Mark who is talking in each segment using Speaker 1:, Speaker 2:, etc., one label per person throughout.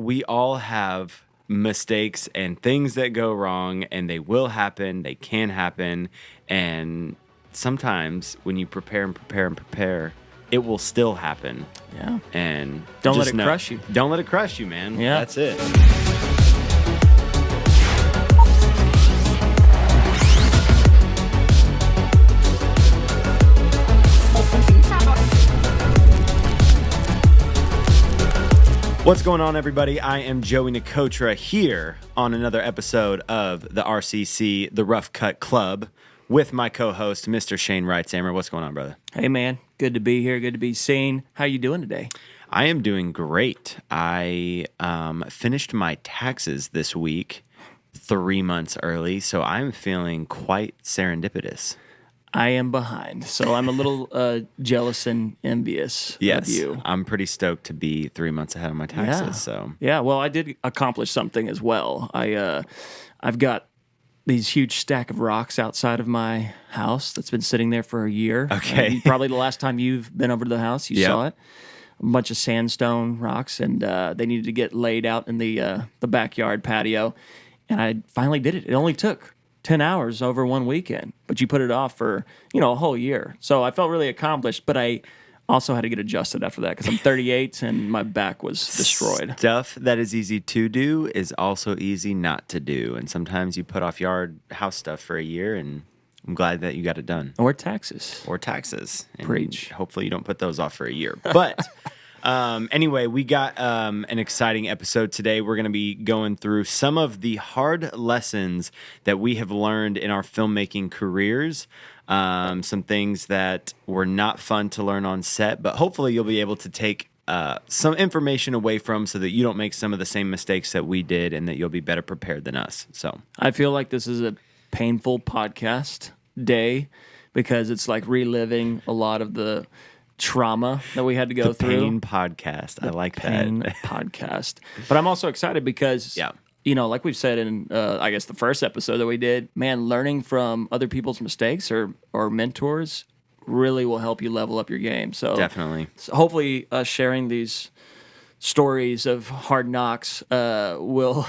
Speaker 1: We all have mistakes and things that go wrong, and they will happen, they can happen, and sometimes when you prepare, it will still happen.
Speaker 2: Yeah.
Speaker 1: And
Speaker 2: Don't let it crush you.
Speaker 1: Don't let it crush you, man.
Speaker 2: Yeah.
Speaker 1: That's it. What's going on, everybody? I am Joey Nicotra here on another episode of the RCC, the Rough Cut Club, with my co-host, Mr. Shane Wrightsamer. What's going on, brother?
Speaker 2: Hey, man. Good to be here. Good to be seen. How you doing today?
Speaker 1: I am doing great. I finished my taxes this week 3 months early, so I'm feeling quite serendipitous.
Speaker 2: I am behind, so I'm a little jealous and envious of you.
Speaker 1: I'm pretty stoked to be 3 months ahead of my taxes.
Speaker 2: Yeah.
Speaker 1: So
Speaker 2: Well, I did accomplish something as well. I've got these huge stack of rocks outside of my house that's been sitting there for a year.
Speaker 1: Okay.
Speaker 2: Probably the last time you've been over to the house, you
Speaker 1: Yep.
Speaker 2: saw it. A bunch of sandstone rocks, and they needed to get laid out in the backyard patio. And I finally did it. It only took 10 hours over one weekend, but you put it off for, a whole year. So I felt really accomplished, but I also had to get adjusted after that because I'm 38 and my back was destroyed.
Speaker 1: Stuff that is easy to do is also easy not to do. And sometimes you put off house stuff for a year, and I'm glad that you got it done.
Speaker 2: Or taxes.
Speaker 1: And
Speaker 2: Preach.
Speaker 1: Hopefully you don't put those off for a year. But anyway, we got an exciting episode today. We're going to be going through some of the hard lessons that we have learned in our filmmaking careers. Some things that were not fun to learn on set, but hopefully you'll be able to take some information away from so that you don't make some of the same mistakes that we did and that you'll be better prepared than us. So
Speaker 2: I feel like this is a painful podcast day because it's like reliving a lot of the trauma that we had to go through.
Speaker 1: Pain podcast. I like
Speaker 2: Pain
Speaker 1: that.
Speaker 2: podcast. But I'm also excited because, like we've said in, I guess, the first episode that we did, man, learning from other people's mistakes or mentors really will help you level up your game. So
Speaker 1: Definitely.
Speaker 2: So hopefully sharing these stories of hard knocks will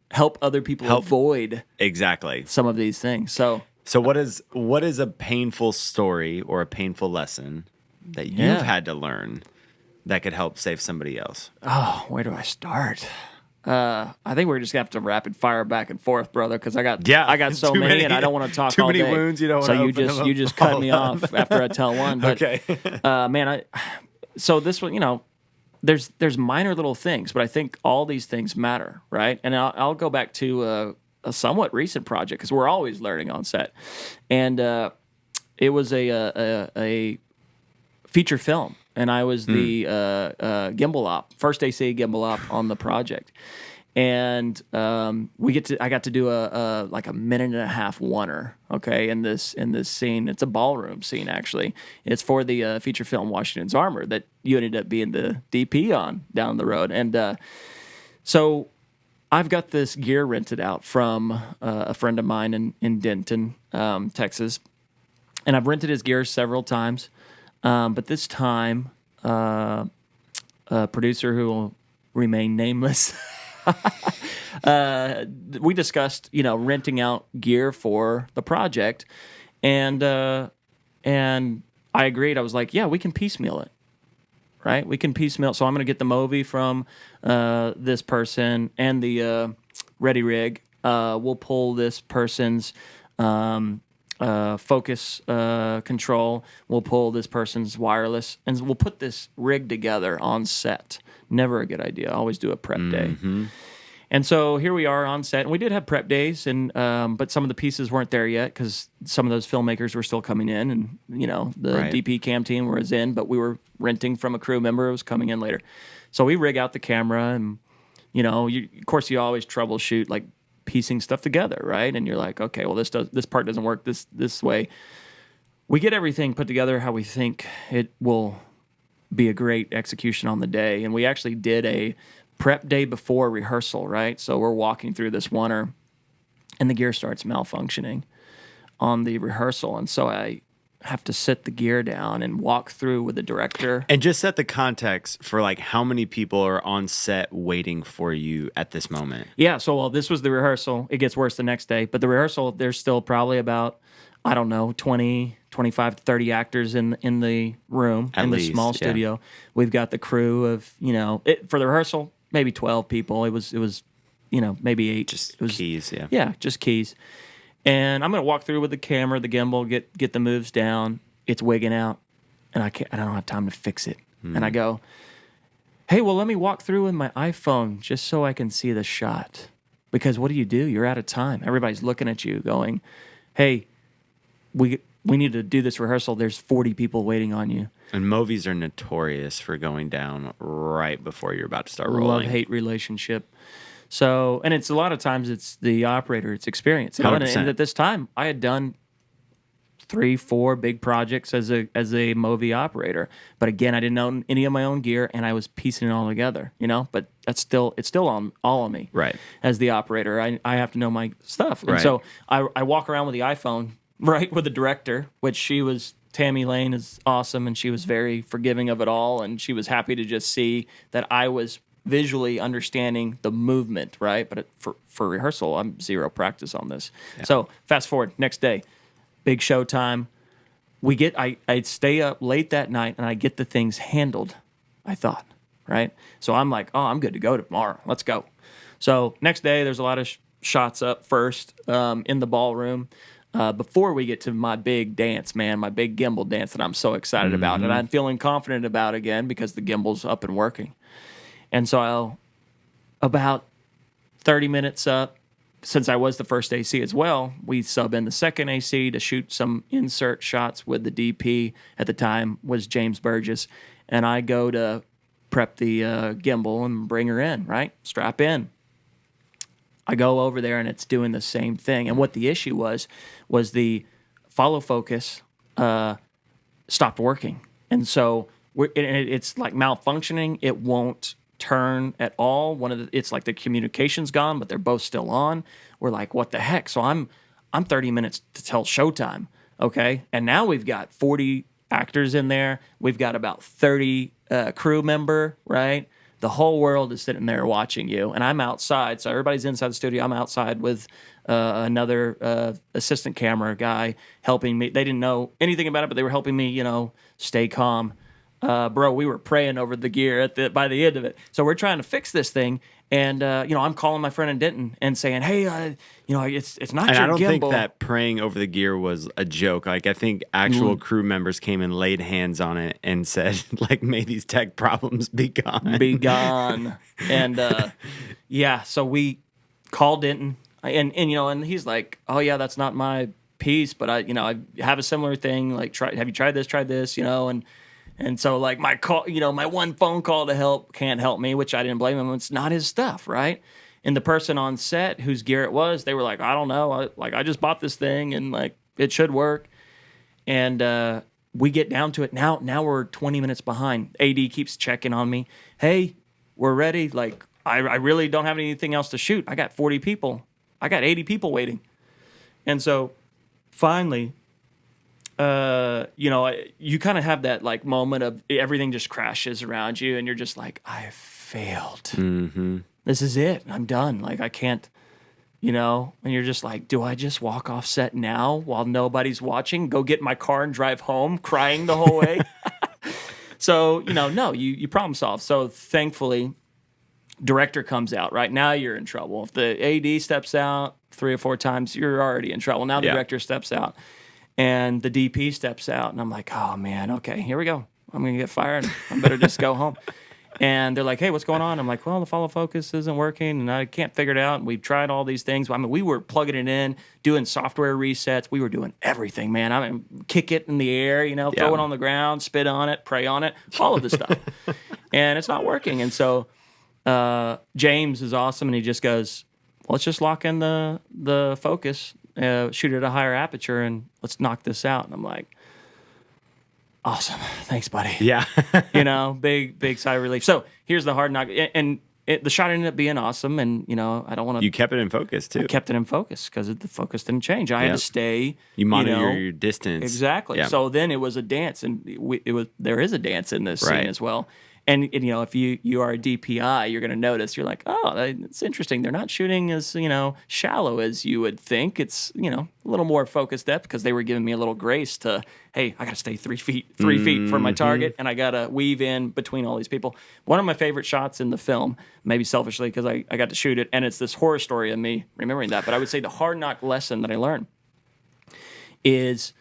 Speaker 2: help other people avoid
Speaker 1: exactly
Speaker 2: some of these things. So
Speaker 1: what is a painful story or a painful lesson that you've had to learn that could help save somebody else?
Speaker 2: Oh, where do I start? I think we're just gonna have to rapid fire back and forth, brother, because I got so many, and I don't want to talk
Speaker 1: too
Speaker 2: all
Speaker 1: many
Speaker 2: day.
Speaker 1: Wounds. You don't.
Speaker 2: So
Speaker 1: want to
Speaker 2: you just cut me off after I tell one. But, okay, so this one, there's minor little things, but I think all these things matter, right? And I'll go back to a somewhat recent project because we're always learning on set, and it was a feature film, and I was the gimbal op, first AC gimbal op on the project, and I got to do a like a minute and a half oneer, okay, in this scene. It's a ballroom scene, actually. It's for the feature film Washington's Armor that you ended up being the DP on down the road, and so I've got this gear rented out from a friend of mine in Denton, Texas, and I've rented his gear several times. But this time, a producer who will remain nameless, we discussed, renting out gear for the project, and I agreed. I was like, yeah, we can piecemeal it, right? We can piecemeal. So I'm going to get the Movi from this person and the Ready Rig. We'll pull this person's focus control. We'll pull this person's wireless, and we'll put this rig together on set. Never a good idea. Always do a prep day. And so here we are on set, and we did have prep days, and but some of the pieces weren't there yet because some of those filmmakers were still coming in, and the DP cam team was in, but we were renting from a crew member who was coming in later. So we rig out the camera, and of course you always troubleshoot like piecing stuff together, right? And you're like, okay, well this part doesn't work this way. We get everything put together how we think it will be a great execution on the day, and we actually did a prep day before rehearsal, right? So we're walking through this oneer, and the gear starts malfunctioning on the rehearsal, and so I have to sit the gear down and walk through with the director.
Speaker 1: And just set the context for like how many people are on set waiting for you at this moment.
Speaker 2: Yeah, so well, this was the rehearsal. It gets worse the next day, but the rehearsal, there's still probably about, I don't know, 20, 25 to 30 actors in the room,
Speaker 1: At
Speaker 2: in the
Speaker 1: least,
Speaker 2: small
Speaker 1: yeah.
Speaker 2: studio. We've got the crew of, for the rehearsal, maybe 12 people. It was maybe 8.
Speaker 1: Just
Speaker 2: it was,
Speaker 1: keys, yeah.
Speaker 2: Yeah, just keys. And I'm going to walk through with the camera, the gimbal, get the moves down. It's wigging out, and I don't have time to fix it. And I go, hey, well, let me walk through with my iPhone just so I can see the shot. Because what do? You're out of time. Everybody's looking at you going, hey, we need to do this rehearsal. There's 40 people waiting on you.
Speaker 1: And movies are notorious for going down right before you're about to start rolling.
Speaker 2: Love-hate relationship. So, and it's a lot of times it's the operator, it's experience. And
Speaker 1: 100%.
Speaker 2: at this time, I had done 3-4 big projects as a movie operator. But again, I didn't own any of my own gear, and I was piecing it all together. But it's still on all of me.
Speaker 1: Right.
Speaker 2: As the operator, I have to know my stuff. And
Speaker 1: Right.
Speaker 2: so I walk around with the iPhone, right, with the director, which Tammy Lane is awesome, and she was very forgiving of it all, and she was happy to just see that I was visually understanding the movement, right? But for rehearsal, I'm zero practice on this. Yeah. So fast forward, next day, big show time. I stay up late that night, and I get the things handled, I thought, right? So I'm like, oh, I'm good to go tomorrow. Let's go. So next day, there's a lot of shots up first in the ballroom. Before we get to my big dance, man, my big gimbal dance that I'm so excited about, and I'm feeling confident about again because the gimbal's up and working. And so about 30 minutes up, since I was the first AC as well, we sub in the second AC to shoot some insert shots with the DP. At the time was James Burgess. And I go to prep the gimbal and bring her in, right? Strap in. I go over there and it's doing the same thing. And what the issue was the follow focus stopped working. And so it's like malfunctioning. It won't turn at all. It's like the communication's gone, but they're both still on. We're like, what the heck? So I'm 30 minutes to tell showtime, okay? And now we've got 40 actors in there. We've got about 30 crew member, right? The whole world is sitting there watching you, and I'm outside. So everybody's inside the studio. I'm outside with another assistant camera guy helping me. They didn't know anything about it, but they were helping me, stay calm. Bro, we were praying over the gear by the end of it. So we're trying to fix this thing, and I'm calling my friend in Denton and saying, "Hey, it's not
Speaker 1: and
Speaker 2: your
Speaker 1: I don't
Speaker 2: gimbal."
Speaker 1: think that praying over the gear was a joke. Like I think actual crew members came and laid hands on it and said, "Like, may these tech problems be gone."
Speaker 2: Be gone. And so we called Denton, and he's like, "Oh yeah, that's not my piece, but I have a similar thing. Like, have you tried this? Try this, And so, like, my call, my one phone call to help can't help me, which I didn't blame him. It's not his stuff, right? And the person on set whose gear it was, they were like, I don't know. I just bought this thing, and, like, it should work. And we get down to it. Now we're 20 minutes behind. AD keeps checking on me. Hey, we're ready. Like, I really don't have anything else to shoot. I got 40 people. I got 80 people waiting. And so, finally, you kind of have that like moment of everything just crashes around you, and you're just like, I failed.
Speaker 1: Mm-hmm.
Speaker 2: This is it. I'm done. Like I can't, and you're just like, do I just walk off set now while nobody's watching? Go get in my car and drive home, crying the whole way. So no, you problem solve. So thankfully, director comes out. Right now, you're in trouble. If the AD steps out 3 or 4 times, you're already in trouble. Now the director steps out. And the DP steps out, and I'm like, oh, man, okay, here we go. I'm going to get fired. I better just go home. And they're like, hey, what's going on? I'm like, well, the follow focus isn't working, and I can't figure it out. And we've tried all these things. I mean, we were plugging it in, doing software resets. We were doing everything, man. I mean, kick it in the air, throw it on the ground, spit on it, pray on it, all of this stuff. And it's not working. And so James is awesome, and he just goes, let's just lock in the focus. Shoot at a higher aperture and let's knock this out. And I'm like, awesome. Thanks, buddy.
Speaker 1: Yeah.
Speaker 2: Big sigh of relief. So here's the hard knock. And the shot ended up being awesome, and I don't want to.
Speaker 1: You kept it in focus too.
Speaker 2: I kept it in focus because the focus didn't change. I had to stay.
Speaker 1: You monitor your distance
Speaker 2: exactly.
Speaker 1: Yeah.
Speaker 2: So then it was a dance, and there is a dance in this scene as well. And if you are a DPI, you're going to notice. You're like, oh, it's interesting. They're not shooting as shallow as you would think. It's a little more focused depth because they were giving me a little grace to, hey, I got to stay 3 feet from my target, and I got to weave in between all these people. One of my favorite shots in the film, maybe selfishly because I got to shoot it, and it's this horror story of me remembering that. But I would say the hard knock lesson that I learned is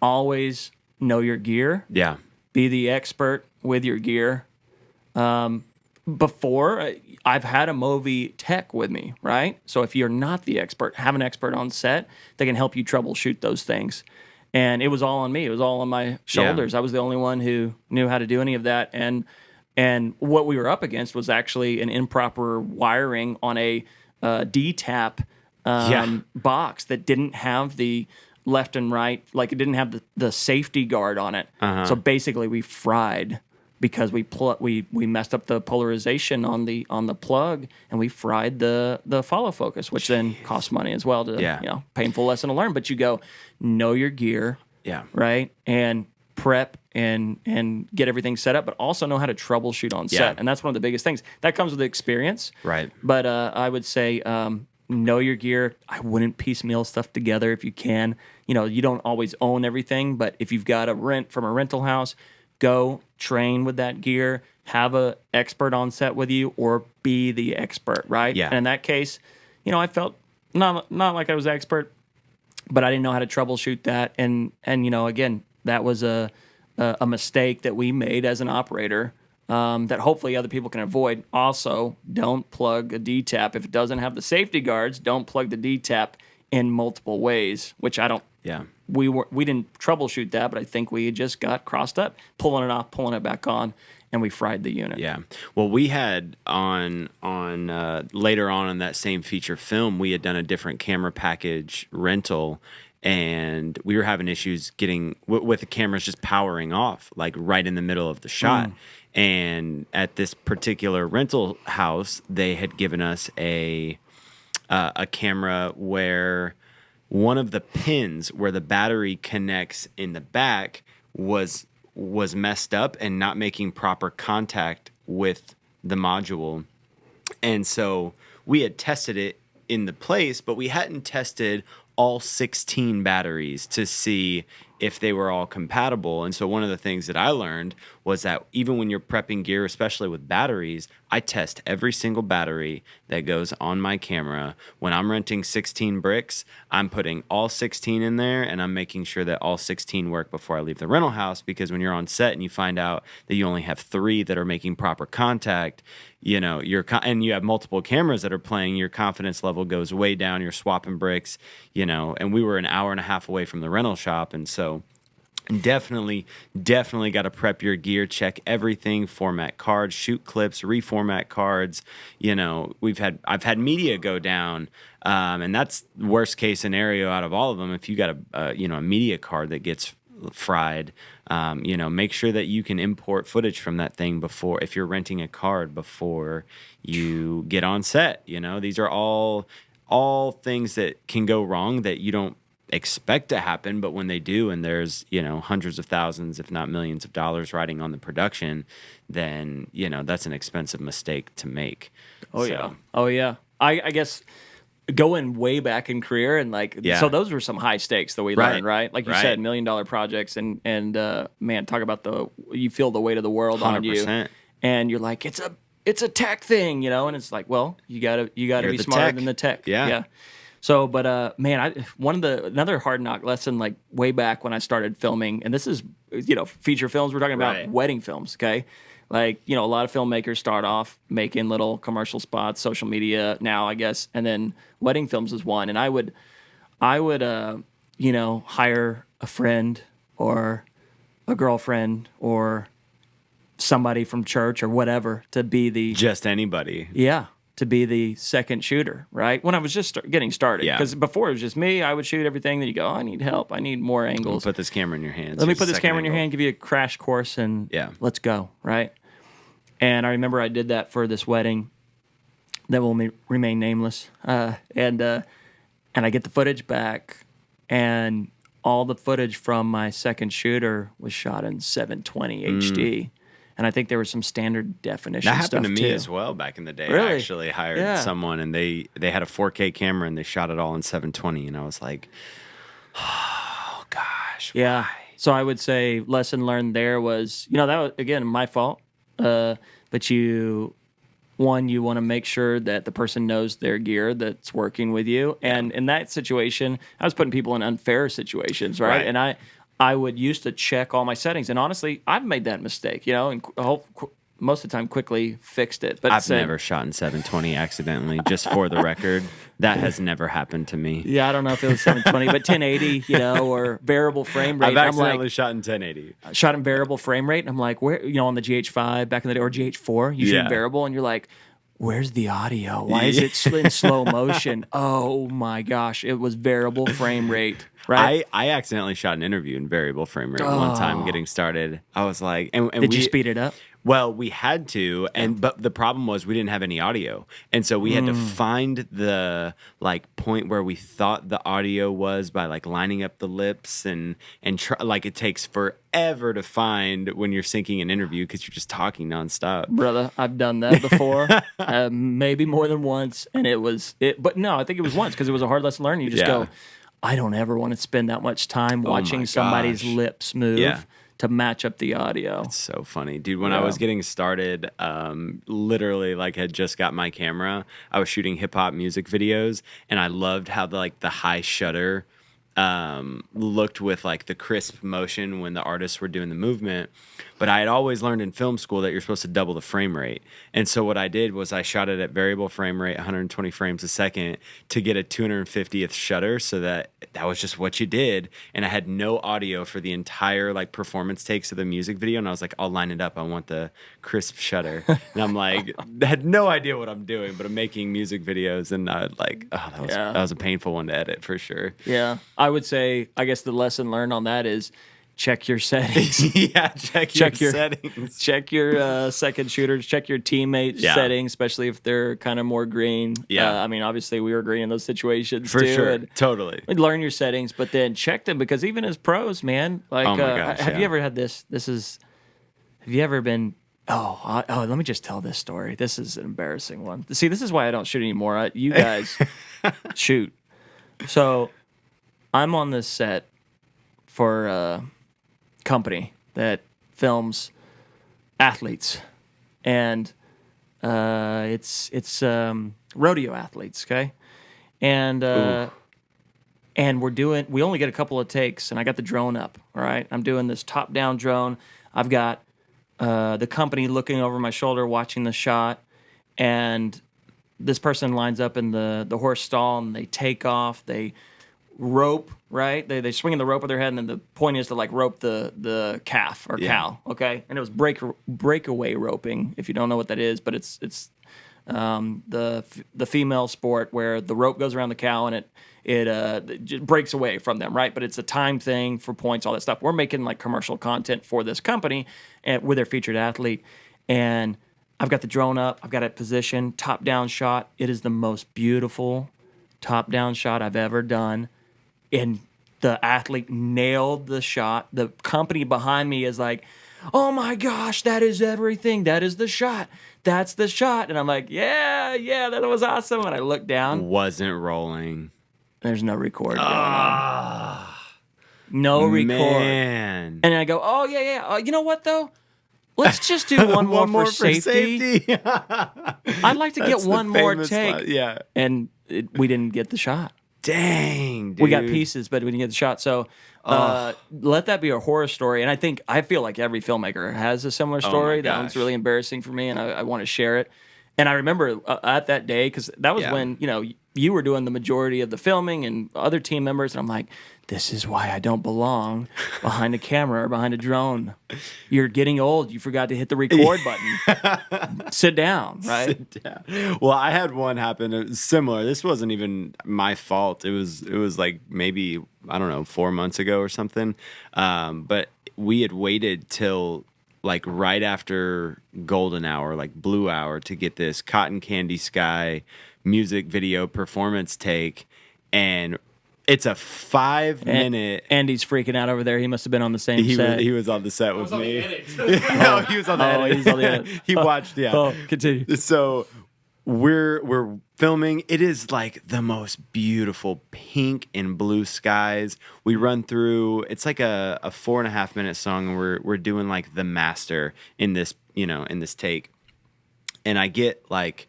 Speaker 2: always know your gear.
Speaker 1: Yeah.
Speaker 2: Be the expert with your gear. Before, I've had a movie tech with me, right? So if you're not the expert, have an expert on set that can help you troubleshoot those things. And it was all on me. It was all on my shoulders. I was the only one who knew how to do any of that. And what we were up against was actually an improper wiring on a D-tap box that didn't have the left and right, like it didn't have the safety guard on it. So basically we fried because we messed up the polarization on the plug, and we fried the follow focus, which then cost money as well. Painful lesson to learn. But you go, know your gear, right, and prep and get everything set up, but also know how to troubleshoot on set, and that's one of the biggest things that comes with experience,
Speaker 1: right?
Speaker 2: But I would say know your gear. I wouldn't piecemeal stuff together if you can. You don't always own everything, but if you've got a rent from a rental house, go train with that gear, have a expert on set with you, or be the expert, right?
Speaker 1: Yeah.
Speaker 2: And in that case, I felt not like I was the expert, but I didn't know how to troubleshoot that. And again, that was a mistake that we made as an operator that hopefully other people can avoid. Also, don't plug a D-tap. If it doesn't have the safety guards, don't plug the D-tap in multiple ways, which I don't.
Speaker 1: Yeah.
Speaker 2: We didn't troubleshoot that, but I think we just got crossed up, pulling it off, pulling it back on, and we fried the unit.
Speaker 1: Yeah. Well, we had on later on in that same feature film, we had done a different camera package rental, and we were having issues getting with the cameras just powering off, like right in the middle of the shot. And at this particular rental house, they had given us a camera where one of the pins where the battery connects in the back was messed up and not making proper contact with the module. And so we had tested it in the place, but we hadn't tested all 16 batteries to see if they were all compatible. And so one of the things that I learned was that even when you're prepping gear, especially with batteries, I test every single battery that goes on my camera. When I'm renting 16 bricks, I'm putting all 16 in there, and I'm making sure that all 16 work before I leave the rental house, because when you're on set and you find out that you only have 3 that are making proper contact, and you have multiple cameras that are playing, your confidence level goes way down. You're swapping bricks, and we were an hour and a half away from the rental shop. And so definitely got to prep your gear, check everything, format cards, shoot clips, reformat cards. I've had media go down, and that's worst case scenario out of all of them. If you got a media card that gets fried, make sure that you can import footage from that thing if you're renting a card before you get on set. These are all things that can go wrong that you don't expect to happen, but when they do, and there's hundreds of thousands, if not millions of dollars riding on the production, then that's an expensive mistake to make.
Speaker 2: Oh yeah. I guess going way back in career, and so those were some high stakes that we learned, right? Like you said, $1 million projects, and man, talk about you feel the weight of the world 100%. On you, and you're like, it's a tech thing, and it's like, well, you gotta be smarter than the tech. Yeah. So, but man, another hard knock lesson, like way back when I started filming, and this is feature films. We're talking about wedding films, okay? Like a lot of filmmakers start off making little commercial spots, social media now, I guess, and then wedding films is one. And I would hire a friend or a girlfriend or somebody from church or whatever to be
Speaker 1: just anybody.
Speaker 2: Yeah. To be the second shooter, right? When I was just getting started. Because before it was just me, I would shoot everything. Then you go, I need help. I need more angles.
Speaker 1: Put this camera in your hands.
Speaker 2: Let me put this camera in your hand, give you a crash course, and let's go, right? And I remember I did that for this wedding, that will remain nameless. And I get the footage back, and all the footage from my second shooter was shot in 720 HD. And I think there was some standard definition
Speaker 1: That
Speaker 2: stuff
Speaker 1: happened to me
Speaker 2: too.
Speaker 1: as well back in the day.
Speaker 2: Really?
Speaker 1: I actually hired someone, and they had a 4K camera, and they shot it all in 720. And I was like, oh, gosh.
Speaker 2: Yeah.
Speaker 1: Why?
Speaker 2: So I would say lesson learned there was, that was, again, my fault. But you want to make sure that the person knows their gear that's working with you. And in that situation, I was putting people in unfair situations, right? And I would used to check all my settings. And honestly, I've made that mistake, and most of the time quickly fixed it. But
Speaker 1: I've never shot in 720 accidentally, just for the record. That has never happened to me.
Speaker 2: Yeah, I don't know if it was 720, but 1080, or variable frame rate.
Speaker 1: I've accidentally shot in 1080.
Speaker 2: Shot in variable frame rate, and I'm like, where, on the GH5 back in the day, or GH4, you shoot in variable, and you're like, where's the audio? Why is it in slow motion? Oh my gosh, it was variable frame rate. Right?
Speaker 1: I accidentally shot an interview in variable frame rate one time getting started. I was like, and
Speaker 2: did you speed it up?
Speaker 1: Well, we had to, but the problem was we didn't have any audio, and so we had to find the point where we thought the audio was by lining up the lips and try, it takes forever to find when you're syncing an interview because you're just talking nonstop.
Speaker 2: Brother, I've done that before, maybe more than once, and but no, I think it was once because it was a hard lesson learned. You just go, I don't ever want to spend that much time watching somebody's lips move. To match up the audio.
Speaker 1: It's so funny. Dude, when I was getting started, literally had just got my camera, I was shooting hip hop music videos, and I loved how the high shutter looked with the crisp motion when the artists were doing the movement. But I had always learned in film school that you're supposed to double the frame rate. And so what I did was I shot it at variable frame rate, 120 frames a second, to get a 250th shutter, so that was just what you did. And I had no audio for the entire performance takes of the music video. And I was like, I'll line it up. I want the crisp shutter. And I'm like, I had no idea what I'm doing, but I'm making music videos. And I that was a painful one to edit for sure.
Speaker 2: Yeah. I would say, I guess the lesson learned on that is check your settings.
Speaker 1: Check your settings.
Speaker 2: Check your second shooters. Check your teammates' settings, especially if they're kind of more green.
Speaker 1: Yeah.
Speaker 2: Obviously, we were green in those situations
Speaker 1: for
Speaker 2: too.
Speaker 1: Sure. Totally.
Speaker 2: Learn your settings, but then check them because even as pros, man,
Speaker 1: oh my gosh,
Speaker 2: have you ever had this? Have you ever been? Oh, let me just tell this story. This is an embarrassing one. See, this is why I don't shoot anymore. You guys shoot. So I'm on this set for a company that films athletes, and it's rodeo athletes, okay? And we only get a couple of takes, and I got the drone up, all right? I'm doing this top-down drone. I've got the company looking over my shoulder watching the shot, and this person lines up in the horse stall, and they take off, they rope, right? They swing in the rope with their head, and then the point is to rope the calf or cow, okay? And it was breakaway roping, if you don't know what that is, but it's the female sport where the rope goes around the cow and it just breaks away from them, right? But it's a time thing for points, all that stuff. We're making commercial content for this company and with their featured athlete, and I've got the drone up, I've got it positioned, top down shot. It is the most beautiful top down shot I've ever done. And the athlete nailed the shot. The company behind me is like, oh my gosh, that is everything. That is the shot. That's the shot. And I'm like, yeah, that was awesome. And I look down.
Speaker 1: Wasn't rolling.
Speaker 2: There's no record going on. No record.
Speaker 1: Man.
Speaker 2: And I go, oh, yeah. You know what, though? Let's just do one more for safety. I'd like to get one more take.
Speaker 1: Spot. Yeah.
Speaker 2: And we didn't get the shot.
Speaker 1: Dang, dude.
Speaker 2: We got pieces, but we didn't get the shot. So let that be a horror story. And I feel like every filmmaker has a similar story. That one's really embarrassing for me, and I want to share it. And I remember at that day, because that was when you were doing the majority of the filming and other team members, and I'm like, this is why I don't belong behind a camera or behind a drone. You're getting old. You forgot to hit the record button. Sit down, right?
Speaker 1: Sit down. Well, I had one happen. It was similar. This wasn't even my fault. It was maybe, I don't know, 4 months ago or something. But we had waited till like right after golden hour, like blue hour, to get this Cotton Candy Sky music video performance take, and it's a 5-minute.
Speaker 2: Andy's freaking out over there. He must have been on the same set.
Speaker 1: He was on the set with me. No, he was on the edit.
Speaker 2: He was on the edit.
Speaker 1: He watched. Yeah.
Speaker 2: Oh, continue.
Speaker 1: So we're filming. It is like the most beautiful pink and blue skies. We run through. It's like a 4.5 minute song, and we're doing like the master in this in this take. And I get like,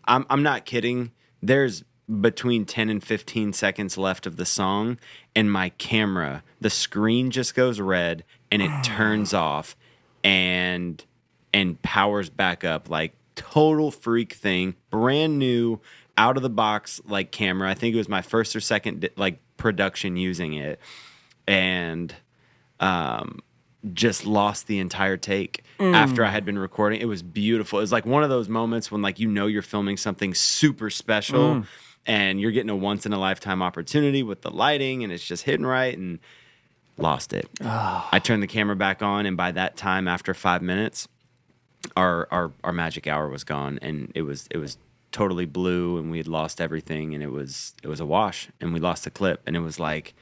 Speaker 1: I'm not kidding. There's between 10 and 15 seconds left of the song, and my camera, the screen just goes red and it turns off and powers back up, like total freak thing, brand new, out of the box like camera. I think it was my first or second like production using it, and just lost the entire take after I had been recording. It was beautiful. It was like one of those moments when like you're filming something super special and you're getting a once in a lifetime opportunity with the lighting, and it's just hitting right, and lost it. I turned the camera back on, and by that time, after 5 minutes, our magic hour was gone, and it was totally blue, and we had lost everything, and it was a wash, and we lost the clip, and it was like,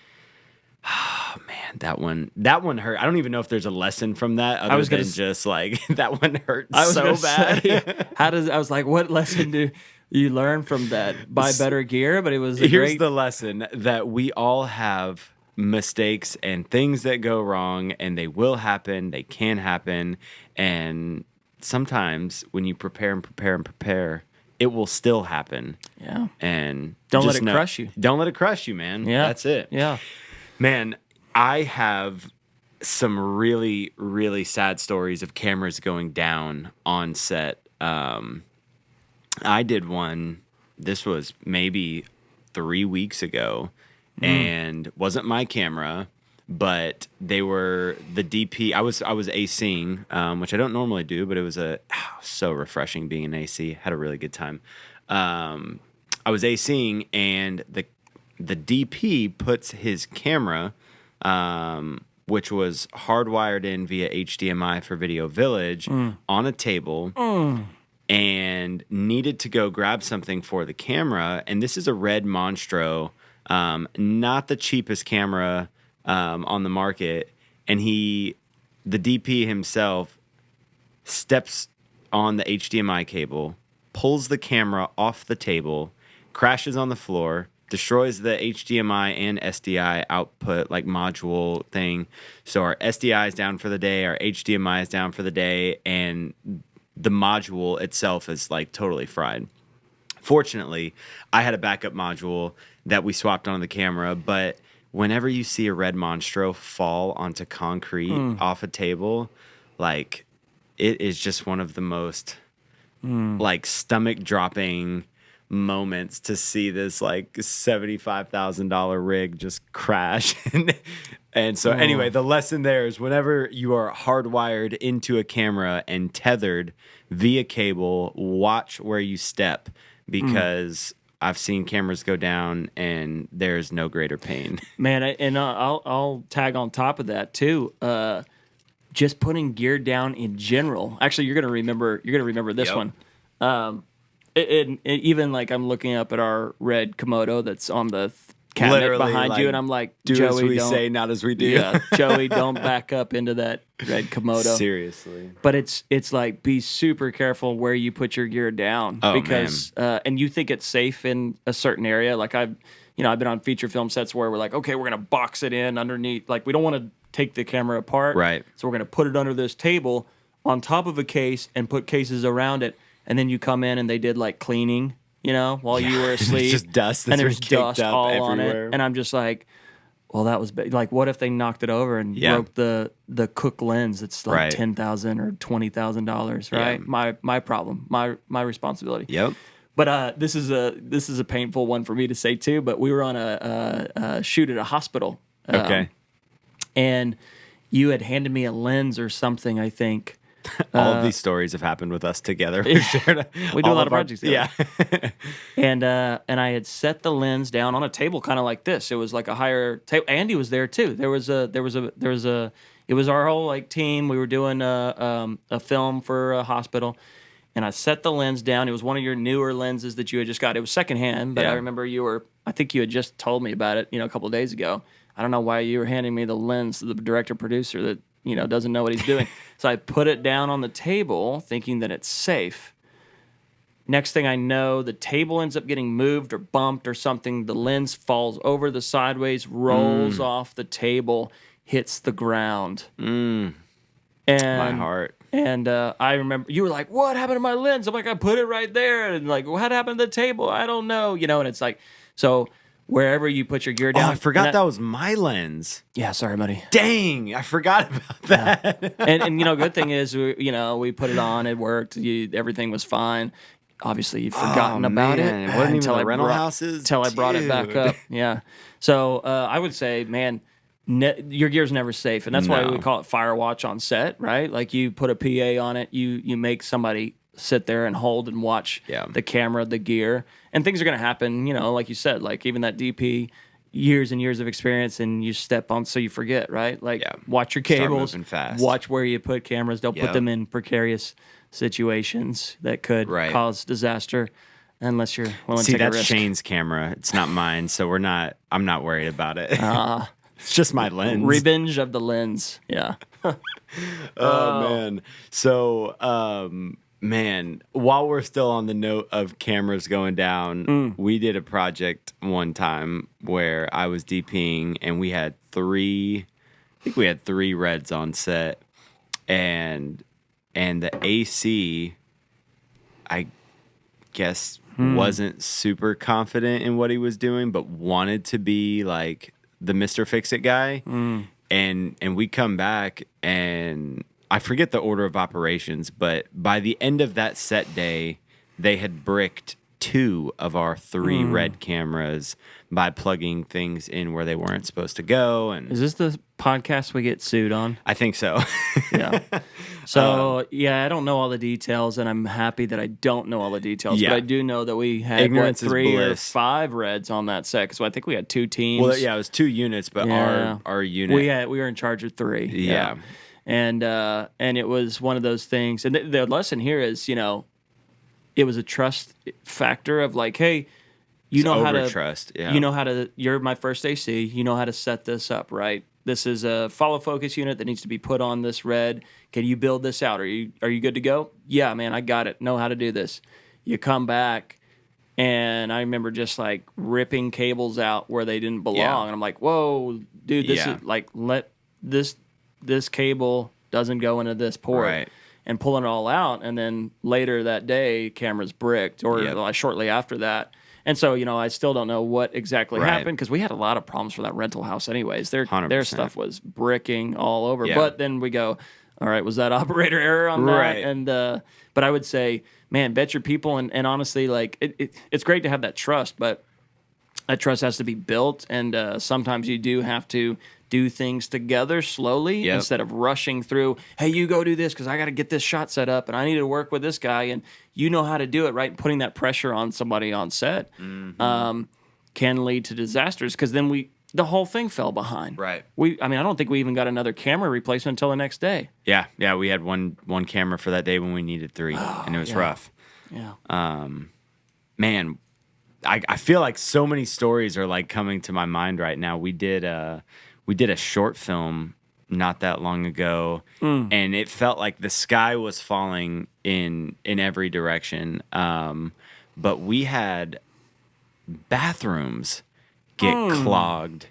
Speaker 1: oh man, that one hurt. I don't even know if there's a lesson from that other than just like that one hurt so bad.
Speaker 2: I was like, what lesson do you learn from that? Buy better gear, but it was
Speaker 1: here's the lesson, that we all have mistakes and things that go wrong, and they will happen, they can happen, and sometimes when you prepare, it will still happen.
Speaker 2: Yeah.
Speaker 1: And
Speaker 2: don't let it crush you.
Speaker 1: Don't let it crush you, man.
Speaker 2: Yeah.
Speaker 1: That's it.
Speaker 2: Yeah.
Speaker 1: Man, I have some really, really sad stories of cameras going down on set. I did one, this was maybe 3 weeks ago, and wasn't my camera, but they were the DP. I was ACing, which I don't normally do, but it was so refreshing being an AC. Had a really good time. I was ACing, and the DP puts his camera, which was hardwired in via HDMI for Video Village, on a table, and needed to go grab something for the camera. And this is a red Monstro, not the cheapest camera on the market. And the DP himself steps on the HDMI cable, pulls the camera off the table, crashes on the floor, destroys the HDMI and SDI output like module thing. So our SDI is down for the day, our HDMI is down for the day, and the module itself is like totally fried. Fortunately, I had a backup module that we swapped onto the camera, but whenever you see a red Monstro fall onto concrete off a table, like it is just one of the most like stomach dropping moments to see this like $75,000 rig just crash. And so anyway, the lesson there is whenever you are hardwired into a camera and tethered via cable, watch where you step, because I've seen cameras go down and there's no greater pain. Man,
Speaker 2: and I'll tag on top of that too. Just putting gear down in general. Actually, you're gonna remember this one. Even like I'm looking up at our red Komodo that's on the cabinet
Speaker 1: literally
Speaker 2: behind
Speaker 1: like,
Speaker 2: you, and I'm like,
Speaker 1: do
Speaker 2: Joey,
Speaker 1: as we
Speaker 2: don't,
Speaker 1: say, not as we do.
Speaker 2: Yeah, Joey, don't back up into that red Komodo.
Speaker 1: Seriously.
Speaker 2: But it's like, be super careful where you put your gear down, because and you think it's safe in a certain area. Like I've been on feature film sets where we're like, okay, we're gonna box it in underneath. Like we don't want to take the camera apart,
Speaker 1: right? So
Speaker 2: we're gonna put it under this table on top of a case and put cases around it. And then you come in and they did like cleaning, while you were asleep.
Speaker 1: It's just dust.
Speaker 2: And there's dust all everywhere on it. And I'm just like, well, that was like, what if they knocked it over and broke the Cook lens? It's like $10,000 or $20,000, right? Yeah. My problem, my responsibility.
Speaker 1: Yep.
Speaker 2: But this is a painful one for me to say too. But we were on a shoot at a hospital.
Speaker 1: Okay.
Speaker 2: And you had handed me a lens or something, I think.
Speaker 1: All of these stories have happened with us together.
Speaker 2: We do a lot of projects together.
Speaker 1: Yeah.
Speaker 2: And I had set the lens down on a table kind of like this. It was like a higher table. Andy was there too. There was a It was our whole like team. We were doing a film for a hospital, and I set the lens down. It was one of your newer lenses that you had just got. It was secondhand, but I remember I think you had just told me about it, a couple of days ago. I don't know why you were handing me the lens, the director producer that, doesn't know what he's doing. So I put it down on the table thinking that it's safe. Next thing I know, the table ends up getting moved or bumped or something. The lens falls over the sideways, rolls off the table, hits the ground. And
Speaker 1: my heart.
Speaker 2: And I remember you were like, "What happened to my lens?" I'm like, "I put it right there." And like, "What happened to the table?" I don't know. And it's like, so wherever you put your gear down.
Speaker 1: Oh, I forgot that was my lens.
Speaker 2: Yeah, sorry, buddy.
Speaker 1: Dang, I forgot about that.
Speaker 2: Yeah. And good thing is, we put it on. It worked. Everything was fine. Obviously, you've forgotten about it.
Speaker 1: It wasn't even the rental houses.
Speaker 2: Until I brought it back up. Yeah. So I would say, man, your gear's never safe, and that's why we call it fire watch on set, right? Like you put a PA on it, you make somebody sit there and hold and watch the camera, the gear, and things are going to happen. Like you said, like even that DP, years and years of experience, and you step on, so you forget, right? Like watch your cables,
Speaker 1: start moving fast.
Speaker 2: Watch where you put cameras. Don't put them in precarious situations that could cause disaster. Unless you're willing to take a risk.
Speaker 1: See, that's Shane's camera. It's not mine, so I'm not worried about it. It's just my lens.
Speaker 2: Revenge of the lens. Yeah.
Speaker 1: Man. So, man, while we're still on the note of cameras going down, we did a project one time where I was DPing and we had three reds on set, and the AC, I guess, wasn't super confident in what he was doing, but wanted to be like the Mr. Fix-It guy. And we come back, and I forget the order of operations, but by the end of that set day, they had bricked 2 of our 3 red cameras by plugging things in where they weren't supposed to go. And
Speaker 2: is this the podcast we get sued on?
Speaker 1: I think so.
Speaker 2: Yeah. So, I don't know all the details, and I'm happy that I don't know all the details. But I do know that we had 3 or 5 reds on that set. So I think we had 2 teams.
Speaker 1: Well, it was 2 units, but our unit,
Speaker 2: we were in charge of 3.
Speaker 1: Yeah.
Speaker 2: And it was one of those things. And the lesson here is, it was a trust factor of like, hey, you know how to
Speaker 1: trust. Yeah.
Speaker 2: You know how to. You're my first AC. You know how to set this up, right? This is a follow focus unit that needs to be put on this red. Can you build this out? Are you good to go? Yeah, man, I got it. Know how to do this. You come back, and I remember just like ripping cables out where they didn't belong, and I'm like, whoa, dude, this is like let this cable doesn't go into this port.
Speaker 1: Right.
Speaker 2: And pulling it all out, and then later that day, cameras bricked, or shortly after that. And so, I still don't know what exactly happened, because we had a lot of problems for that rental house anyways. Their stuff was bricking all over. Yeah. But then we go, all right, was that operator error on that?
Speaker 1: Right.
Speaker 2: And but I would say, man, bet your people, and honestly, like it's great to have that trust, but that trust has to be built, and sometimes you do have to do things together slowly instead of rushing through. Hey, you go do this because I got to get this shot set up, and I need to work with this guy, and you know how to do it, right? And putting that pressure on somebody on set can lead to disasters, because then the whole thing fell behind.
Speaker 1: Right.
Speaker 2: I don't think we even got another camera replacement until the next day.
Speaker 1: Yeah, we had one camera for that day when we needed 3, and it was rough.
Speaker 2: Yeah.
Speaker 1: Man, I feel like so many stories are like coming to my mind right now. We did a short film not that long ago, and it felt like the sky was falling in every direction. But we had bathrooms get clogged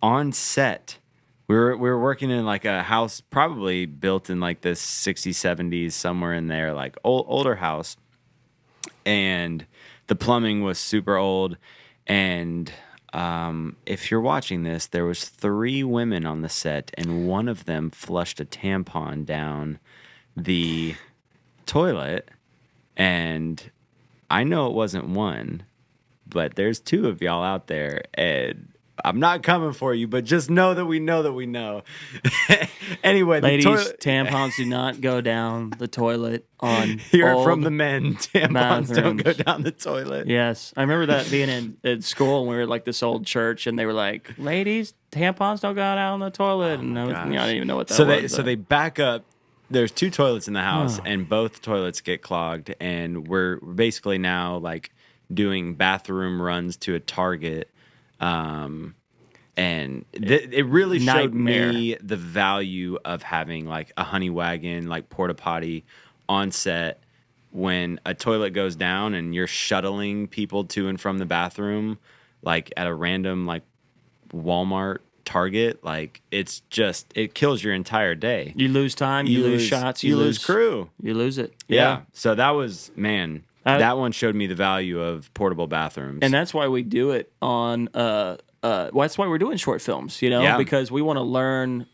Speaker 1: on set. We were working in like a house probably built in like the 60s, 70s, somewhere in there, like older house. And the plumbing was super old. And if you're watching this, there was 3 women on the set, and one of them flushed a tampon down the toilet. And I know it wasn't one, but there's 2 of y'all out there, and I'm not coming for you, but just know that we know. Anyway,
Speaker 2: ladies,
Speaker 1: the
Speaker 2: tampons do not go down the toilet on
Speaker 1: hear it
Speaker 2: old
Speaker 1: from the men. Tampons don't go
Speaker 2: bathrooms.
Speaker 1: down the toilet.
Speaker 2: Yes, I remember that being in school, and we were at like this old church, and they were like, "Ladies, tampons don't go down the toilet," and I didn't even know what that was.
Speaker 1: So they back up. There's 2 toilets in the house, and both toilets get clogged, and we're basically now like doing bathroom runs to a Target. And it really showed me the value of having like a honey wagon, like porta potty on set when a toilet goes down and you're shuttling people to and from the bathroom, like at a random like Walmart, Target. Like it kills your entire day.
Speaker 2: You lose time, you lose shots,
Speaker 1: you lose crew,
Speaker 2: you lose it.
Speaker 1: Yeah. So that was, man, that one showed me the value of portable bathrooms.
Speaker 2: And that's why we do it on, that's why we're doing short films, because we want to learn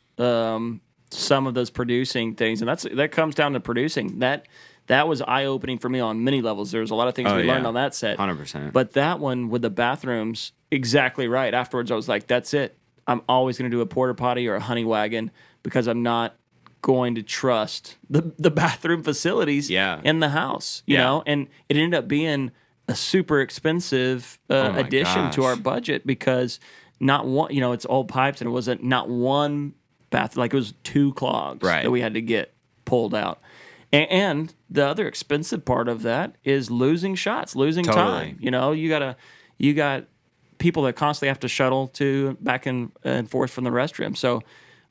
Speaker 2: some of those producing things. And that comes down to producing. That was eye-opening for me on many levels. There was a lot of things we learned on that set.
Speaker 1: 100%.
Speaker 2: But that one with the bathrooms, exactly right. Afterwards, I was like, that's it. I'm always going to do a porta potty or a honey wagon because I'm not going to trust the bathroom facilities in the house, you know? And it ended up being a super expensive addition to our budget because not one, it's old pipes, and it wasn't not one bath, like it was 2 clogs that we had to get pulled out. And the other expensive part of that is losing shots, losing time. You got people that constantly have to shuttle to back and forth from the restroom. So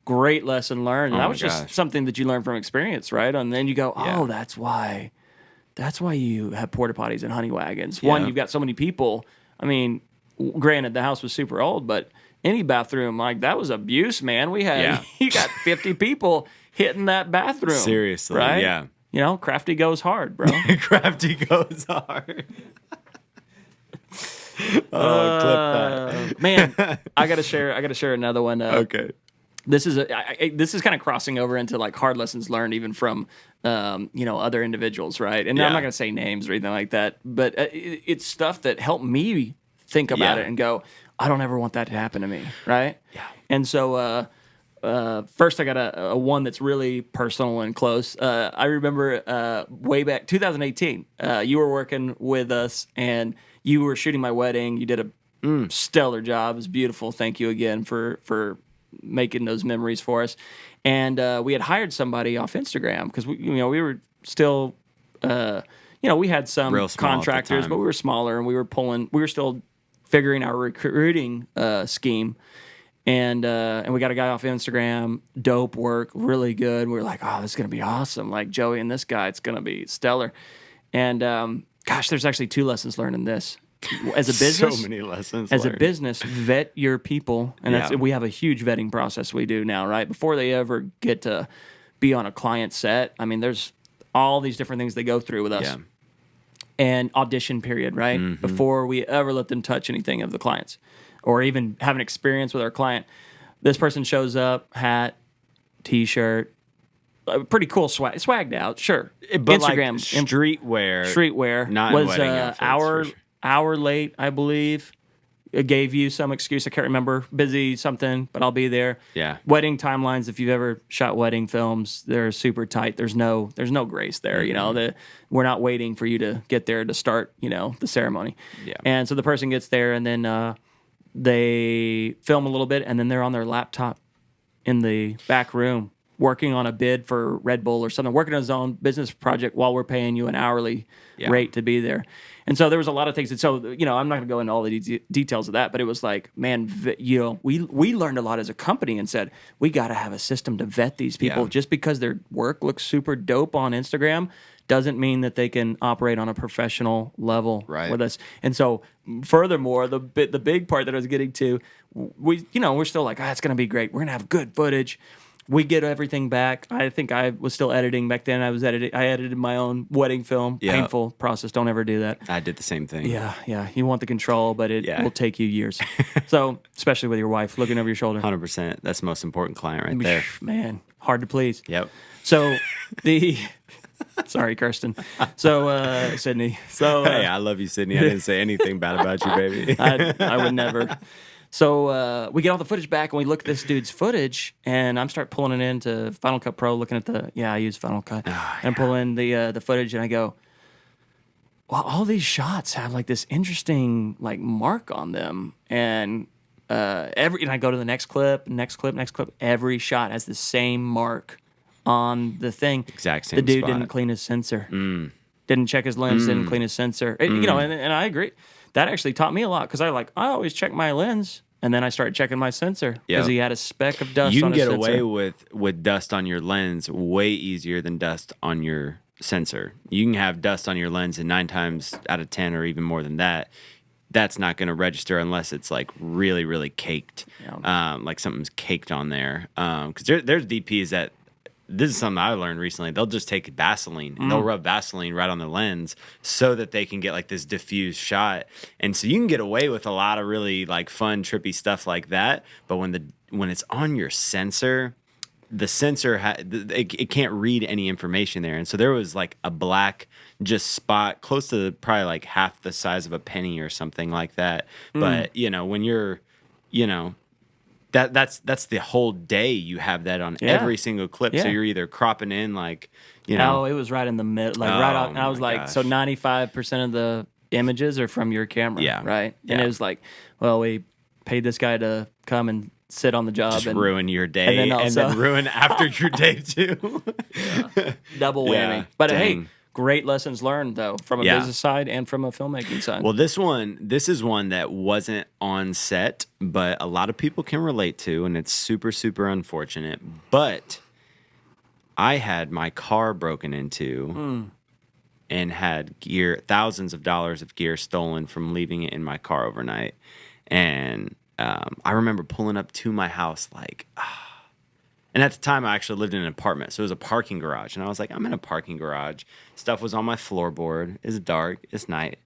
Speaker 2: great lesson learned. And that was just something that you learn from experience, right? And then you go, that's why you have porta potties and honey wagons. One, you've got so many people. I mean, granted, the house was super old, but any bathroom, like that was abuse, man. We had you got 50 people hitting that bathroom.
Speaker 1: Seriously,
Speaker 2: right? Yeah. Crafty goes hard, bro.
Speaker 1: Crafty goes hard. Clip that.
Speaker 2: Man, I gotta share another one.
Speaker 1: Okay.
Speaker 2: This is kind of crossing over into like hard lessons learned even from other individuals, right? And I'm not gonna say names or anything like that, but it's stuff that helped me think about it and go, I don't ever want that to happen to me, right?
Speaker 1: Yeah.
Speaker 2: And so first I got a one that's really personal and close. I remember way back 2018, you were working with us and you were shooting my wedding. You did a stellar job. It was beautiful. Thank you again for making those memories for us. And we had hired somebody off Instagram because we were still, we had some contractors, but we were smaller and we were still figuring our recruiting scheme. And we got a guy off Instagram, dope work, really good. We were like, oh, this is going to be awesome. Like Joey and this guy, it's going to be stellar. And there's actually 2 lessons learned in this. As a business,
Speaker 1: so many lessons
Speaker 2: as
Speaker 1: learned.
Speaker 2: A business, vet your people. And we have a huge vetting process we do now, right? Before they ever get to be on a client set, I mean, there's all these different things they go through with us.
Speaker 1: Yeah.
Speaker 2: And audition period, right? Mm-hmm. Before we ever let them touch anything of the clients or even have an experience with our client. This person shows up, hat, T-shirt, pretty cool swagged out, sure.
Speaker 1: But Instagram like streetwear, not
Speaker 2: was
Speaker 1: wedding outfits,
Speaker 2: hour late, I believe. It gave you some excuse. I can't remember. Busy something, but I'll be there.
Speaker 1: Yeah.
Speaker 2: Wedding timelines. If you've ever shot wedding films, they're super tight. There's no grace there. Mm-hmm. We're not waiting for you to get there to start. The ceremony.
Speaker 1: Yeah.
Speaker 2: And so the person gets there, and then they film a little bit, and then they're on their laptop in the back room working on a bid for Red Bull or something, working on his own business project while we're paying you an hourly rate to be there. And so there was a lot of things. And so, I'm not going to go into all the details of that, but it was like, man, we learned a lot as a company and said, we got to have a system to vet these people. Just because their work looks super dope on Instagram doesn't mean that they can operate on a professional level with us. And so, furthermore, the big part that I was getting to, we're still like, it's going to be great. We're going to have good footage. We get everything back. I think I was still editing back then. I edited my own wedding film. Yep. Painful process. Don't ever do that.
Speaker 1: I did the same thing.
Speaker 2: Yeah. You want the control, but it will take you years. So, especially with your wife looking over your shoulder.
Speaker 1: 100%. That's the most important client right there.
Speaker 2: Man, hard to please.
Speaker 1: Yep.
Speaker 2: So, sorry, Kirsten. So, Sydney. So,
Speaker 1: hey, I love you, Sydney. I didn't say anything bad about you, baby.
Speaker 2: I would never. So we get all the footage back, and we look at this dude's footage, and I'm start pulling it into Final Cut Pro, looking at I use Final Cut, and pull in the footage, and I go, well, all these shots have like this interesting like mark on them, and and I go to the next clip. Every shot has the same mark on the thing.
Speaker 1: Exact same
Speaker 2: The dude
Speaker 1: spot.
Speaker 2: didn't clean his sensor. Didn't check his lens. Didn't clean his sensor. And I agree. That actually taught me a lot because I always check my lens, and then I started checking my sensor because he had a speck of dust.
Speaker 1: You
Speaker 2: on
Speaker 1: can
Speaker 2: his
Speaker 1: get
Speaker 2: sensor.
Speaker 1: away with dust on your lens way easier than dust on your sensor. You can have dust on your lens, and 9 times out of 10, or even more than that, that's not going to register unless it's like really, really caked, like something's caked on there. Because there's DPs that. This is something I learned recently. They'll just take Vaseline and they'll rub Vaseline right on the lens so that they can get like this diffused shot. And so you can get away with a lot of really like fun, trippy stuff like that. But when it's on your sensor, the sensor it can't read any information there. And so there was like a black just spot close to probably like half the size of a penny or something like that. But when you're, that's the whole day you have that on every single clip.
Speaker 2: Yeah.
Speaker 1: So you're either cropping in like,
Speaker 2: Oh, it was right in the middle, like right on. I was like,
Speaker 1: gosh.
Speaker 2: so 95% of the images are from your camera, right? And
Speaker 1: Yeah.
Speaker 2: it was like, well, we paid this guy to come and sit on the job
Speaker 1: just
Speaker 2: and
Speaker 1: ruin your day and then ruin after your day too.
Speaker 2: double whammy.
Speaker 1: Yeah,
Speaker 2: But
Speaker 1: dang.
Speaker 2: hey, great lessons learned though from a business side and from a filmmaking side.
Speaker 1: Well, this is one that wasn't on set, but a lot of people can relate to, and it's super, super unfortunate. But I had my car broken into and had thousands of dollars of gear stolen from leaving it in my car overnight. And I remember pulling up to my house and at the time, I actually lived in an apartment, so it was a parking garage. And I was like, I'm in a parking garage. Stuff was on my floorboard. It's dark. It's night.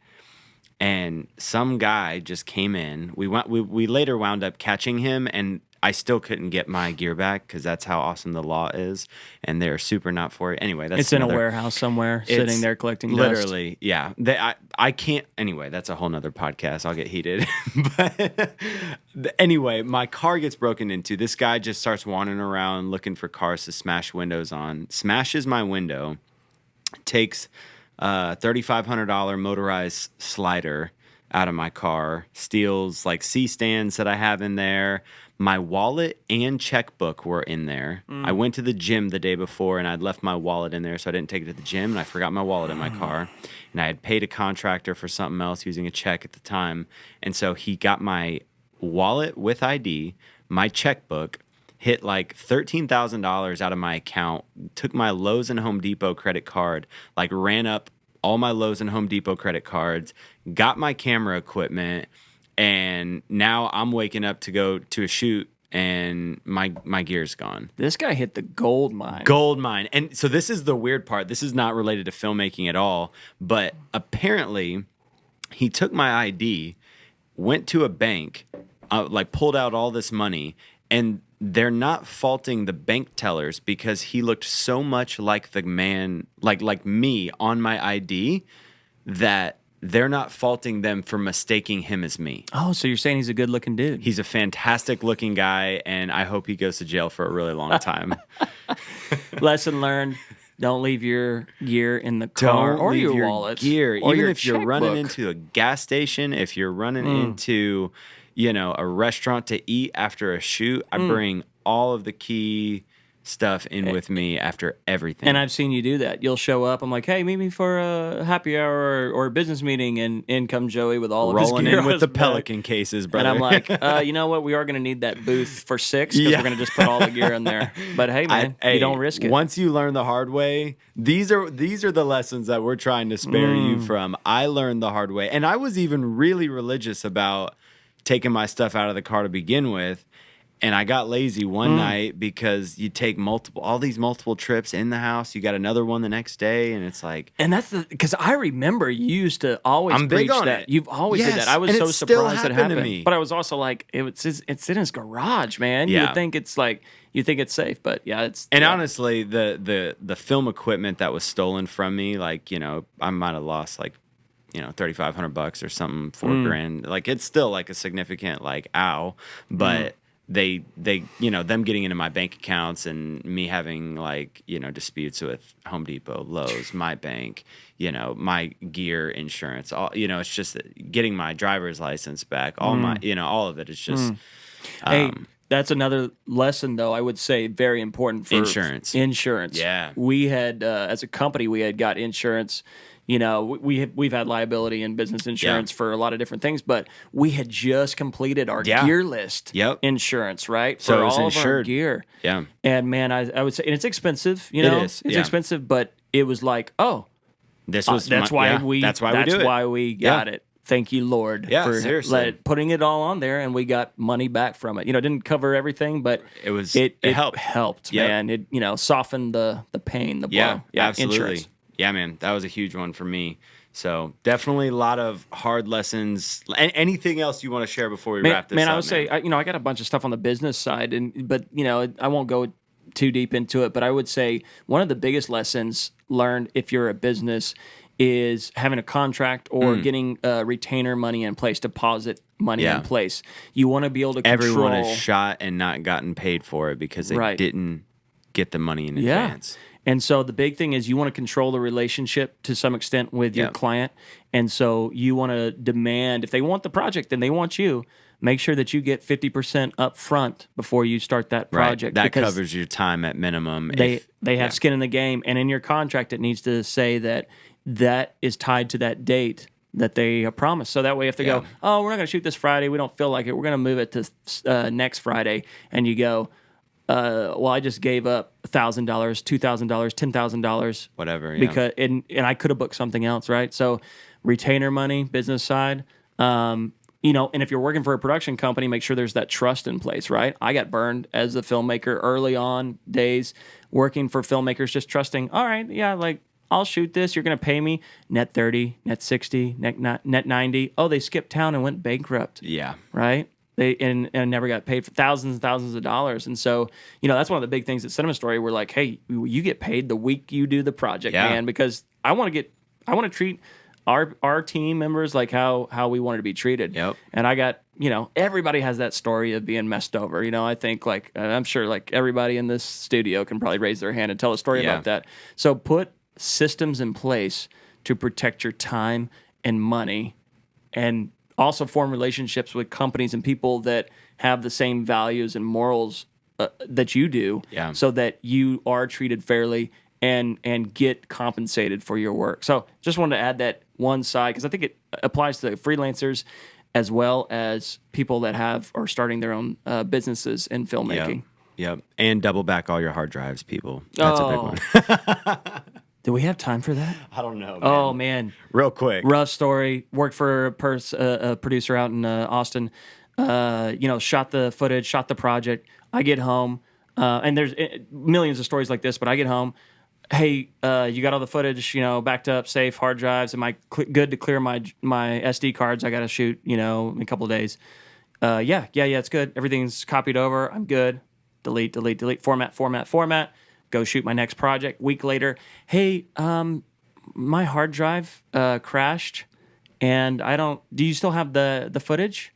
Speaker 1: And some guy just came in. We later wound up catching him, and I still couldn't get my gear back because that's how awesome the law is, and they're super not for it. Anyway, that's
Speaker 2: it's in a warehouse somewhere, sitting there collecting dust.
Speaker 1: Literally, yeah. I can't. Anyway, that's a whole nother podcast. I'll get heated. But anyway, my car gets broken into. This guy just starts wandering around looking for cars to smash windows on. Smashes my window. Takes $3,500 motorized slider out of my car. Steals like C-stands that I have in there. My wallet and checkbook were in there. I went to the gym the day before, and I'd left my wallet in there, so I didn't take it to the gym, and I forgot my wallet in my car. And I had paid a contractor for something else using a check at the time. And so he got my wallet with ID, my checkbook, hit like $13,000 out of my account, took my Lowe's and Home Depot credit card, like ran up all my Lowe's and Home Depot credit cards, got my camera equipment, and now I'm waking up to go to a shoot, and my gear's gone.
Speaker 2: This guy hit the gold mine.
Speaker 1: Gold mine. And so this is the weird part. This is not related to filmmaking at all, but apparently he took my ID, went to a bank, pulled out all this money, and they're not faulting the bank tellers because he looked so much like the man, like me on my ID, that they're not faulting them for mistaking him as me.
Speaker 2: Oh, so you're saying he's a good-looking dude?
Speaker 1: He's a fantastic looking guy, and I hope he goes to jail for a really long time.
Speaker 2: Lesson learned: don't leave your gear in the car or your wallet.
Speaker 1: Gear,
Speaker 2: or
Speaker 1: even
Speaker 2: your
Speaker 1: if you're running
Speaker 2: checkbook.
Speaker 1: into a gas station, if you're running into, a restaurant to eat after a shoot, I bring all of the key stuff in with me after everything.
Speaker 2: And I've seen you do that. You'll show up. I'm like, hey, meet me for a happy hour or a business meeting, and in comes Joey with all of his
Speaker 1: rolling
Speaker 2: gear
Speaker 1: in
Speaker 2: on
Speaker 1: with
Speaker 2: his
Speaker 1: the
Speaker 2: back.
Speaker 1: Pelican cases, brother.
Speaker 2: And I'm like, you know what? We are going to need that booth for 6 because we're going to just put all the gear in there. But hey, man, you don't risk it.
Speaker 1: Once you learn the hard way, these are the lessons that we're trying to spare you from. I learned the hard way, and I was even really religious about taking my stuff out of the car to begin with. And I got lazy one night because you take all these multiple trips in the house. You got another one the next day, and it's like.
Speaker 2: And that's because I remember you used to always
Speaker 1: I'm big
Speaker 2: preach
Speaker 1: on
Speaker 2: that.
Speaker 1: it.
Speaker 2: You've always
Speaker 1: Yes,
Speaker 2: did that. I was
Speaker 1: and
Speaker 2: so
Speaker 1: it still
Speaker 2: surprised it
Speaker 1: happened to
Speaker 2: happened.
Speaker 1: me.
Speaker 2: But I was also like, it's in his garage, man. You
Speaker 1: Yeah.
Speaker 2: would think it's like you think it's safe, but yeah, it's.
Speaker 1: And
Speaker 2: yeah.
Speaker 1: honestly, the film equipment that was stolen from me, I might have lost like $3,500 or something, $4,000. Like, it's still like a significant, like, ow, but they them getting into my bank accounts and me having, like, disputes with Home Depot, Lowe's, my bank, my gear insurance, all, it's just getting my driver's license back, all my, all of it is just
Speaker 2: hey, that's another lesson, though, I would say very important for
Speaker 1: insurance.
Speaker 2: Yeah. We had, as a company, we had got insurance. We've had liability and business insurance for a lot of different things, but we had just completed our gear list insurance, right?
Speaker 1: So
Speaker 2: for
Speaker 1: it was
Speaker 2: all
Speaker 1: insured.
Speaker 2: of our gear.
Speaker 1: Yeah.
Speaker 2: And man, I would say, and it's expensive,
Speaker 1: It is.
Speaker 2: It's expensive, but it was like,
Speaker 1: this was
Speaker 2: that's why we got it. Thank you, Lord, for
Speaker 1: seriously
Speaker 2: putting it all on there, and we got money back from it. It didn't cover everything, but it helped, man. It softened the pain, the blow. Yeah,
Speaker 1: absolutely.
Speaker 2: Insurance.
Speaker 1: Yeah, man, that was a huge one for me. So definitely a lot of hard lessons. Anything else you want to share before we wrap this up?
Speaker 2: I would say, I got a bunch of stuff on the business side, but I won't go too deep into it. But I would say one of the biggest lessons learned if you're a business is having a contract or getting retainer money in place, deposit money in place. You want to be able to control.
Speaker 1: Everyone has shot and not gotten paid for it because they didn't get the money in advance.
Speaker 2: And so the big thing is you want to control the relationship to some extent with your client. And so you want to demand, if they want the project and they want you, make sure that you get 50% up front before you start that project.
Speaker 1: That covers your time at minimum.
Speaker 2: They have skin in the game. And in your contract, it needs to say that is tied to that date that they promised. So that way, if they go, we're not going to shoot this Friday, we don't feel like it, we're going to move it to next Friday, and you go, I just gave up $1,000, $2,000, $10,000,
Speaker 1: whatever,
Speaker 2: because and I could have booked something else, right? So retainer money, business side, and if you're working for a production company, make sure there's that trust in place, right? I got burned as a filmmaker early on days working for filmmakers, just trusting. All right, like, I'll shoot this. You're going to pay me net 30, net 60, net 90. Oh, they skipped town and went bankrupt.
Speaker 1: Yeah.
Speaker 2: Right? They and never got paid for thousands and thousands of dollars. And so, that's one of the big things at Cinema Story. We're like, hey, you get paid the week you do the project, man, because I want to treat our team members like how we wanted to be treated.
Speaker 1: Yep.
Speaker 2: And I got, everybody has that story of being messed over. I think I'm sure everybody in this studio can probably raise their hand and tell a story about that. So put systems in place to protect your time and money, and also form relationships with companies and people that have the same values and morals that you do, so that you are treated fairly and get compensated for your work. So just wanted to add that one side, because I think it applies to freelancers as well as people that are starting their own businesses in filmmaking.
Speaker 1: Yep. And double back all your hard drives, people. That's a big one.
Speaker 2: Do we have time for that?
Speaker 1: I don't know, man.
Speaker 2: Oh, man.
Speaker 1: Real quick.
Speaker 2: Rough story. Worked for a producer out in Austin. Shot the footage, shot the project. I get home, and there's millions of stories like this, but I get home. Hey, you got all the footage, backed up, safe, hard drives. Am I good to clear my SD cards? I got to shoot, in a couple of days. Yeah, it's good. Everything's copied over. I'm good. Delete. Format. Go shoot my next project. Week later, hey, my hard drive crashed, and do you still have the footage?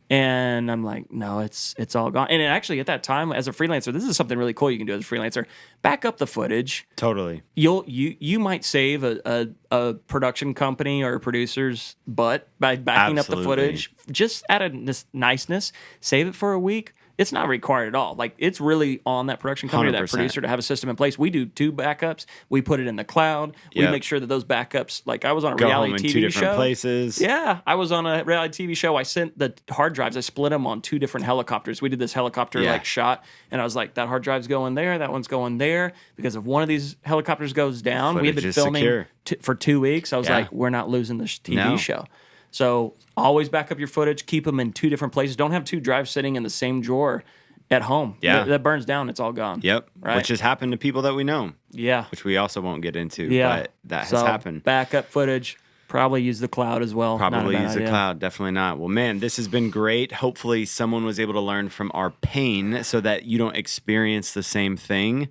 Speaker 2: And I'm like, no, it's all gone. And actually, at that time, as a freelancer, this is something really cool you can do as a freelancer. Back up the footage.
Speaker 1: Totally.
Speaker 2: You might save a production company or a producer's butt by backing up the footage. Just out of niceness, save it for a week. It's not required at all. Like, it's really on that production company,
Speaker 1: 100%.
Speaker 2: that producer, to have a system in place. We do 2 backups. We put it in the cloud. We make sure that those backups, like, I was on a reality TV show. Go home in 2 different
Speaker 1: places.
Speaker 2: Yeah, I was on a reality TV show. I sent the hard drives. I split them on 2 different helicopters. We did this helicopter shot, and I was like, that hard drive's going there. That one's going there. Because if one of these helicopters goes down, we had been filming for 2 weeks. I was like, we're not losing this TV show. So always back up your footage. Keep them in 2 different places. Don't have 2 drives sitting in the same drawer at home.
Speaker 1: Yeah.
Speaker 2: That burns down. It's all gone.
Speaker 1: Yep.
Speaker 2: Right?
Speaker 1: Which has happened to people that we know.
Speaker 2: Yeah.
Speaker 1: Which we also won't get into.
Speaker 2: Yeah.
Speaker 1: But that has happened.
Speaker 2: Backup footage. Probably use the cloud as well.
Speaker 1: Probably use the cloud. Definitely not. Well, man, this has been great. Hopefully someone was able to learn from our pain so that you don't experience the same thing.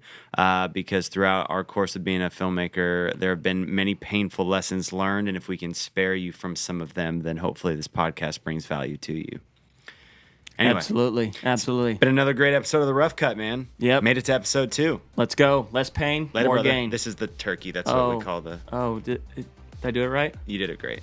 Speaker 1: Because throughout our course of being a filmmaker, there have been many painful lessons learned. And if we can spare you from some of them, then hopefully this podcast brings value to you. Anyway,
Speaker 2: Absolutely.
Speaker 1: It's been another great episode of The Rough Cut, man.
Speaker 2: Yep.
Speaker 1: Made it to episode 2.
Speaker 2: Let's go. Less pain,
Speaker 1: Later,
Speaker 2: more
Speaker 1: brother.
Speaker 2: gain.
Speaker 1: This is the turkey. That's what we call the...
Speaker 2: Did I do it right?
Speaker 1: You did it great.